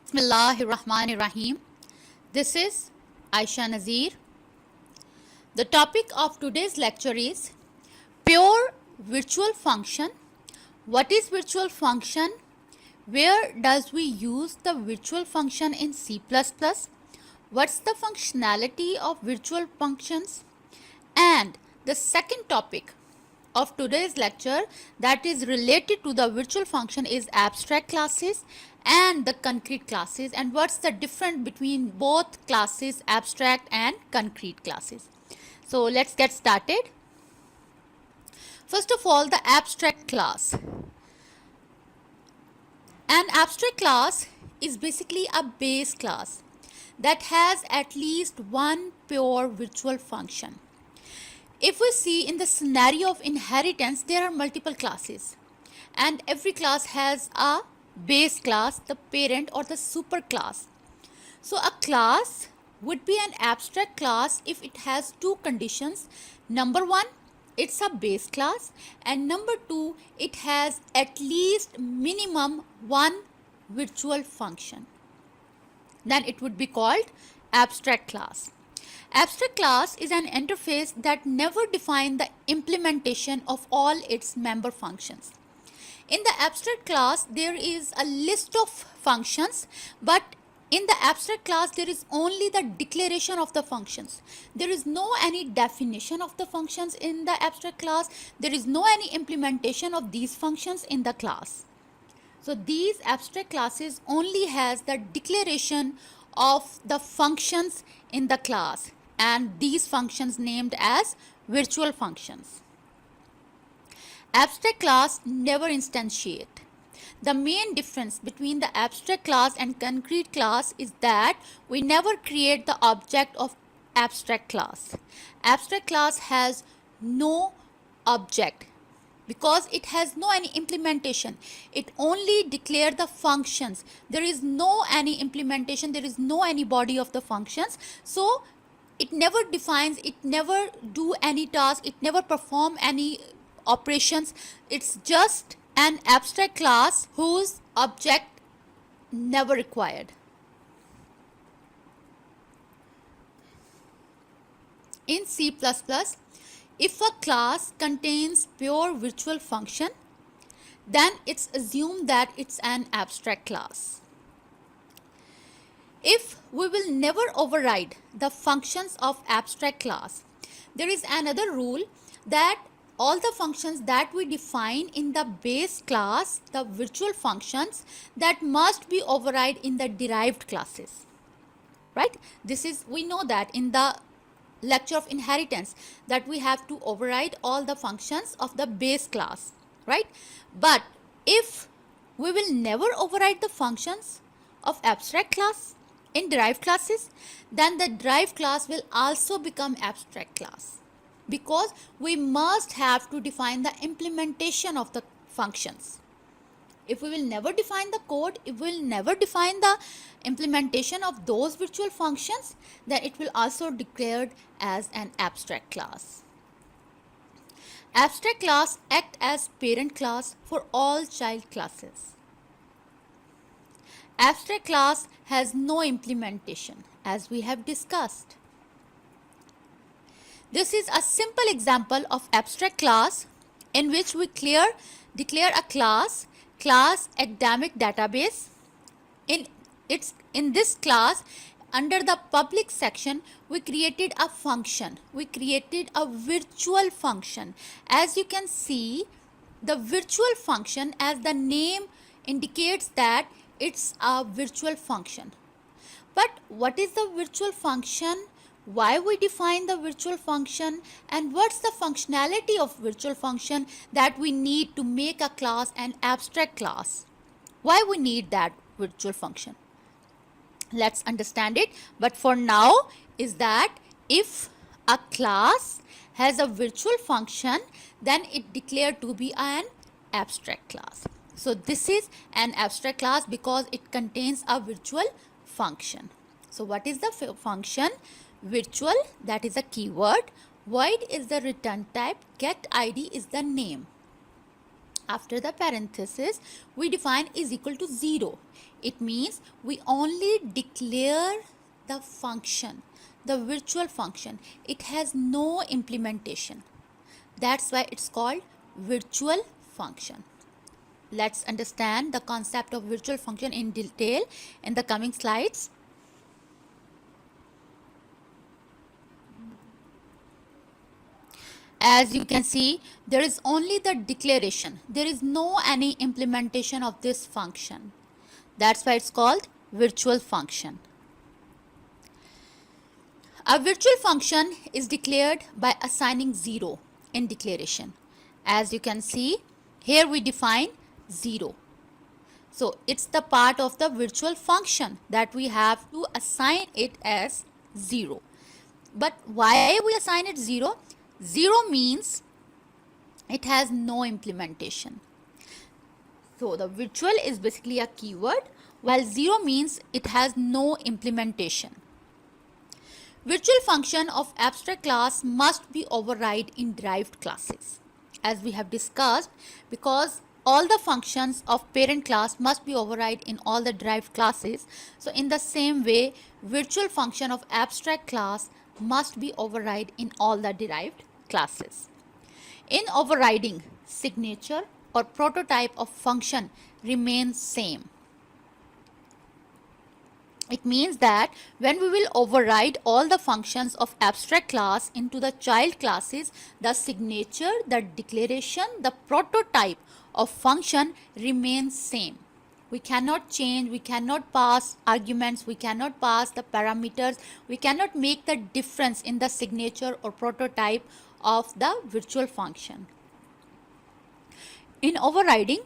Bismillahirrahmanirrahim. This is Aisha Nazir. The topic of today's lecture is pure virtual function. What is virtual function? Where does we use the virtual function in C++? What's the functionality of virtual functions? And the second topic of today's lecture that is related to the virtual function is abstract classes and the concrete classes, and what's the difference between both classes, abstract and concrete classes. So let's get started. First of all, the abstract class. An abstract class is basically a base class that has at least one pure virtual function. If we see in the scenario of inheritance, there are multiple classes and every class has a base class, the parent or the superclass. So a class would be an abstract class if it has two conditions. Number one, it's a base class, and number two, it has at least minimum one virtual function. Then it would be called abstract class. Abstract class is an interface that never defines the implementation of all its member functions. In the abstract class, there is a list of functions, but in the abstract class, there is only the declaration of the functions. There is no any definition of the functions in the abstract class. There is no any implementation of these functions in the class. So these abstract classes only has the declaration of the functions in the class, and these functions named as virtual functions. Abstract class never instantiate. The main difference between the abstract class and concrete class is that we never create the object of abstract class. Abstract class has no object because it has no any implementation. It only declare the functions. There is no any implementation, there is no any body of the functions. So it never defines, it never do any task, it never perform any operations. It's just an abstract class whose object never required. In C++, if a class contains pure virtual function, then it's assumed that it's an abstract class. If we will never override the functions of abstract class, there is another rule that all the functions that we define in the base class, the virtual functions, that must be override in the derived classes, right? This is, we know that in the lecture of inheritance that we have to override all the functions of the base class, right? But if we will never override the functions of abstract class in derived classes, then the derived class will also become abstract class, because we must have to define the implementation of the functions. If we will never define the code, if we will never define the implementation of those virtual functions, then it will also declared as an abstract class. Abstract class act as parent class for all child classes. Abstract class has no implementation, as we have discussed. This is a simple example of abstract class in which we declare a class academic database. In this class, under the public section, we created a function. We created a virtual function. As you can see, the virtual function, as the name indicates, that it's a virtual function. But what is the virtual function? Why we define the virtual function, and what's the functionality of virtual function that we need to make a class an abstract class? Why we need that virtual function? Let's understand it. But for now is that if a class has a virtual function, then it declared to be an abstract class. So this is an abstract class because it contains a virtual function. So what is the function? Virtual, that is a keyword. Void is the return type. Get ID is the name. after the parenthesis, we define is equal to 0. It means we only declare the function, the virtual function. It has no implementation. That's why it's called virtual function. Let's understand the concept of virtual function in detail in the coming slides. As you can see, there is only the declaration. There is no any implementation of this function. That's why it's called virtual function. A virtual function is declared by assigning 0 in declaration. As you can see, here we define 0. So it's the part of the virtual function that we have to assign it as 0. But why we assign it 0? 0 means it has no implementation. So the virtual is basically a keyword, while 0 means it has no implementation. Virtual function of abstract class must be override in derived classes, as we have discussed, because all the functions of parent class must be override in all the derived classes. So in the same way, virtual function of abstract class must be override in all the derived classes. In overriding, signature or prototype of function remains same. It means that when we will override all the functions of abstract class into the child classes, the signature, the declaration, the prototype of function remains same. We cannot change, we cannot pass arguments, we cannot pass the parameters, we cannot make the difference in the signature or prototype of the virtual function. In overriding,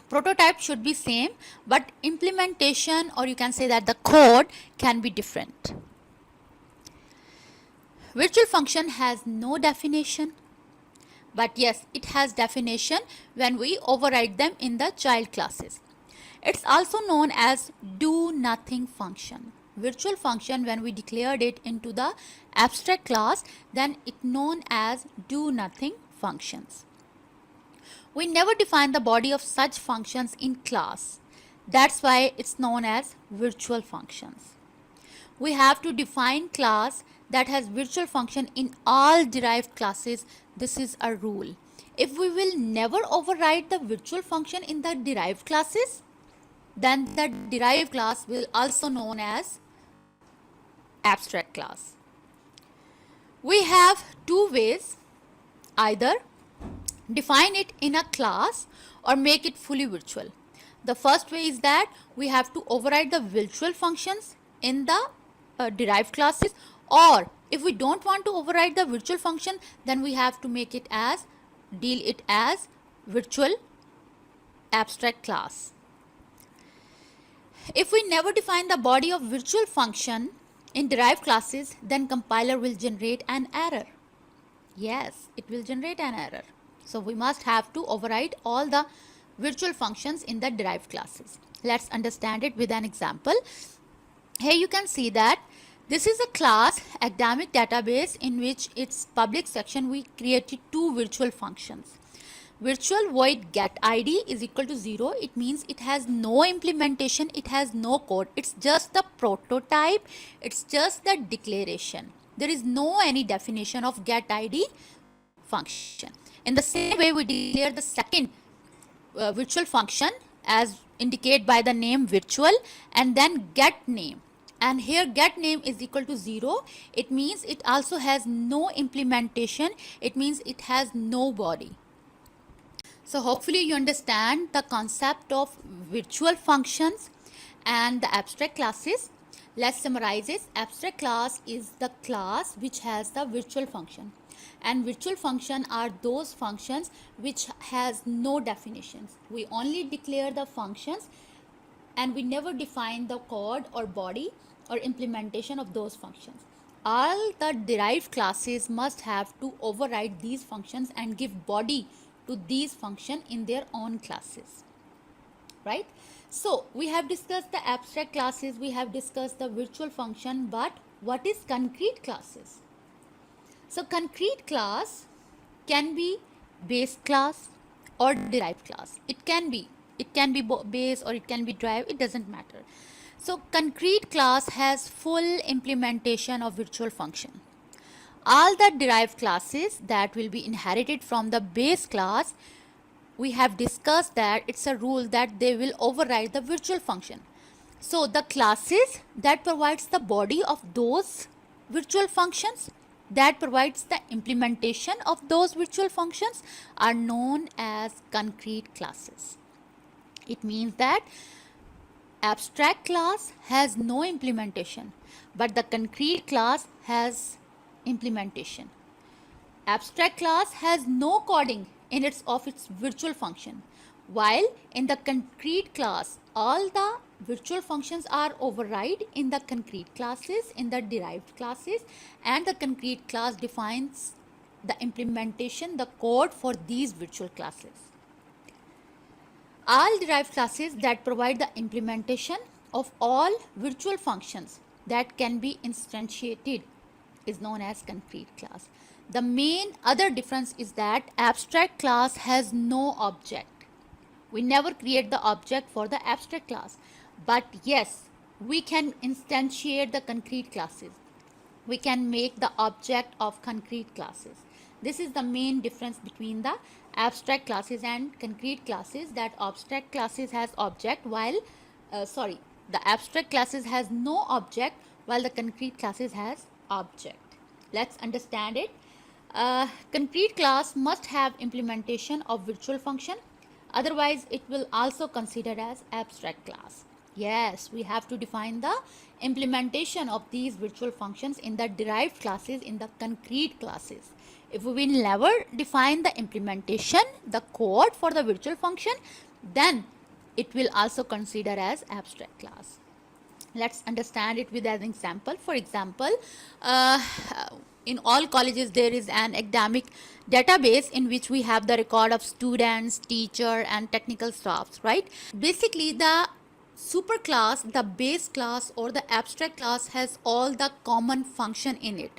prototype should be same, but implementation, or you can say that the code, can be different. Virtual function has no definition, but yes, it has definition when we override them in the child classes. It's also known as do nothing function. Virtual function, when we declared it into the abstract class, then it known as do nothing functions. We never define the body of such functions in class. That's why it's known as virtual functions. We have to define class that has virtual function in all derived classes. This is a rule. If we will never override the virtual function in the derived classes, then the derived class will also known as abstract class. We have two ways: either define it in a class or make it fully virtual. The first way is that we have to override the virtual functions in the derived classes, or if we don't want to override the virtual function, then we have to make it as, deal it as virtual abstract class. If we never define the body of virtual function in derived classes, then compiler will generate an error. Yes, it will generate an error. So we must have to override all the virtual functions in the derived classes. Let's understand it with an example. Here you can see that this is a class academic database in which its public section we created two virtual functions. Virtual void get id is equal to 0. It means it has no implementation, it has no code. It's just the prototype, it's just the declaration. There is no any definition of get id function. In the same way, we declare the second virtual function as indicated by the name virtual, and then get name. And here get name is equal to 0. It means it also has no implementation. It means it has no body. So hopefully you understand the concept of virtual functions and the abstract classes. Let's summarize it. Abstract class is the class which has the virtual function, and virtual function are those functions which has no definitions. We only declare the functions and we never define the code or body or implementation of those functions. All the derived classes must have to override these functions and give body to these functions in their own classes, right? So we have discussed the abstract classes, we have discussed the virtual function, but what is concrete classes? So concrete class can be base class or derived class. It can be base or it can be derived, it doesn't matter. So concrete class has full implementation of virtual function. All the derived classes that will be inherited from the base class, we have discussed that it's a rule that they will override the virtual function. So the classes that provides the body of those virtual functions, that provides the implementation of those virtual functions, are known as concrete classes. It means that abstract class has no implementation, but the concrete class has implementation. Abstract class has no coding in its virtual function, while in the concrete class all the virtual functions are override in the concrete classes, in the derived classes, and the concrete class defines the implementation, the code for these virtual classes. All derived classes that provide the implementation of all virtual functions that can be instantiated is known as concrete class. The main other difference is that abstract class has no object. We never create the object for the abstract class, but yes, we can instantiate the concrete classes. We can make the object of concrete classes. This is the main difference between the abstract classes and concrete classes, that abstract classes has object while the abstract classes has no object while the concrete classes has object. Let's understand it. Concrete class must have implementation of virtual function, otherwise it will also considered as abstract class. Yes, we have to define the implementation of these virtual functions in the derived classes, in the concrete classes. If we will never define the implementation, the code for the virtual function, then it will also consider as abstract class. Let's understand it with an example. For example, in all colleges there is an academic database in which we have the record of students, teacher, and technical staffs, right? Basically, the superclass, the base class, or the abstract class has all the common function in it,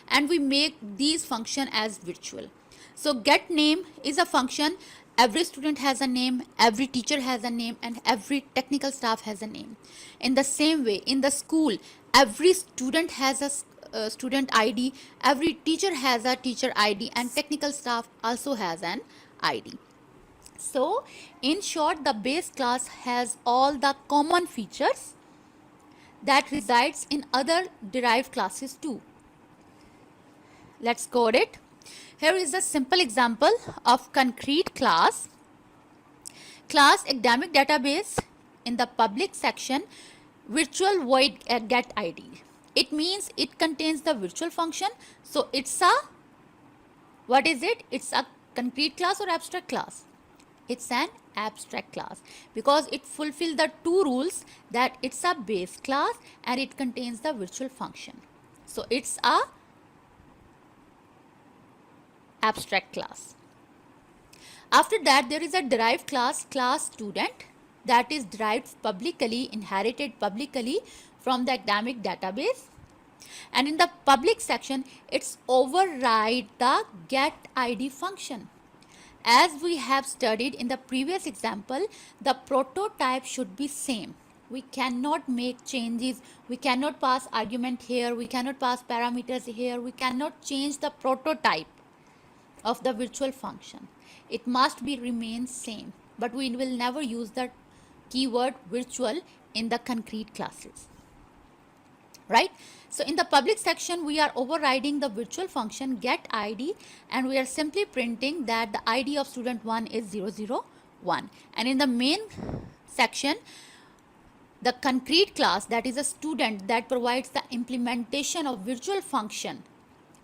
and we make these function as virtual. So get name is a function. Every student has a name, every teacher has a name, and every technical staff has a name. In the same way, in the school, every student has a student ID, every teacher has a teacher ID, and technical staff also has an ID. So in short, the base class has all the common features that resides in other derived classes too. Let's code it. Here is a simple example of concrete class. Class academic database, in the public section, virtual void get ID. It means it contains the virtual function. So it's a, what is it? It's a concrete class or abstract class? It's an abstract class because it fulfills the two rules, that it's a base class and it contains the virtual function. So it's a abstract class. After that, there is a derived class, class student, that is derived publicly, inherited publicly from the academic database. And in the public section, it's override the get ID function. As we have studied in the previous example, the prototype should be same. We cannot make changes. We cannot pass argument here. We cannot pass parameters here. We cannot change the prototype of the virtual function. It must be remain same. But we will never use the keyword virtual in the concrete classes. Right? So in the public section, we are overriding the virtual function get ID, and we are simply printing that the ID of student 1 is 001. And in the main section, the concrete class, that is a student that provides the implementation of virtual function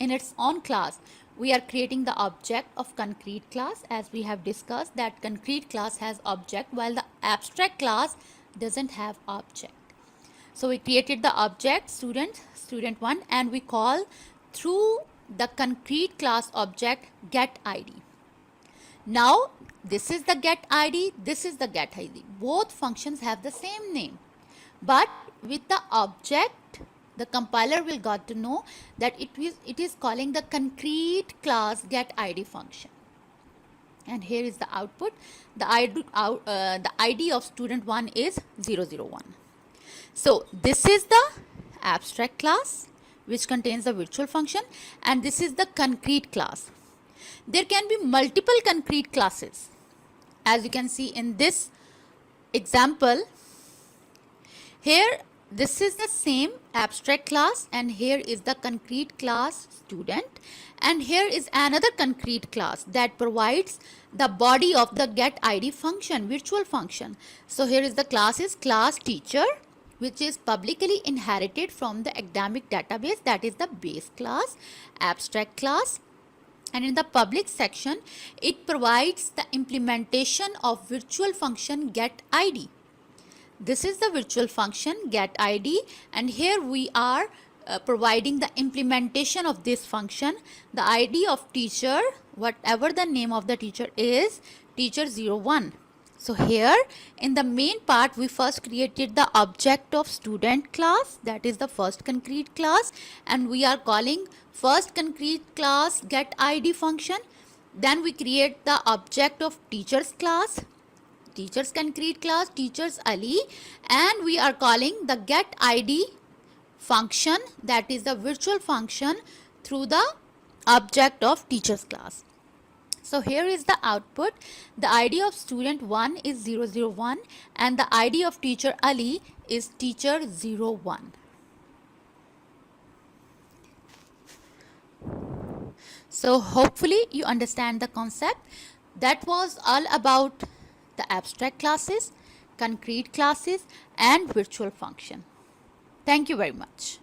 in its own class, we are creating the object of concrete class. As we have discussed, that concrete class has object while the abstract class doesn't have object. So we created the object student 1, and we call through the concrete class object get ID. Now this is the get ID, this is the get ID. Both functions have the same name, but with the object, the compiler will got to know that it is calling the concrete class get ID function. and here is the output. The ID of student 1 is 001. So this is the abstract class which contains the virtual function, and this is the concrete class. There can be multiple concrete classes. As you can see in this example, here this is the same abstract class, and here is the concrete class student, and here is another concrete class that provides the body of the get ID function, virtual function. So here is the class is class teacher, which is publicly inherited from the academic database, that is the base class, abstract class. And in the public section, it provides the implementation of virtual function get ID. This is the virtual function get ID, and here we are providing the implementation of this function. The ID of teacher, whatever the name of the teacher is, teacher 01. So here in the main part, we first created the object of student class, that is the first concrete class, and we are calling first concrete class get ID function. Then we create the object of teachers class, teachers concrete class, teachers Ali, and we are calling the get ID function, that is the virtual function, through the object of teachers class. So here is the output. The ID of student 1 is 001 and the ID of teacher Ali is teacher 01. So hopefully you understand the concept. That was all about the abstract classes, concrete classes and virtual function. Thank you very much.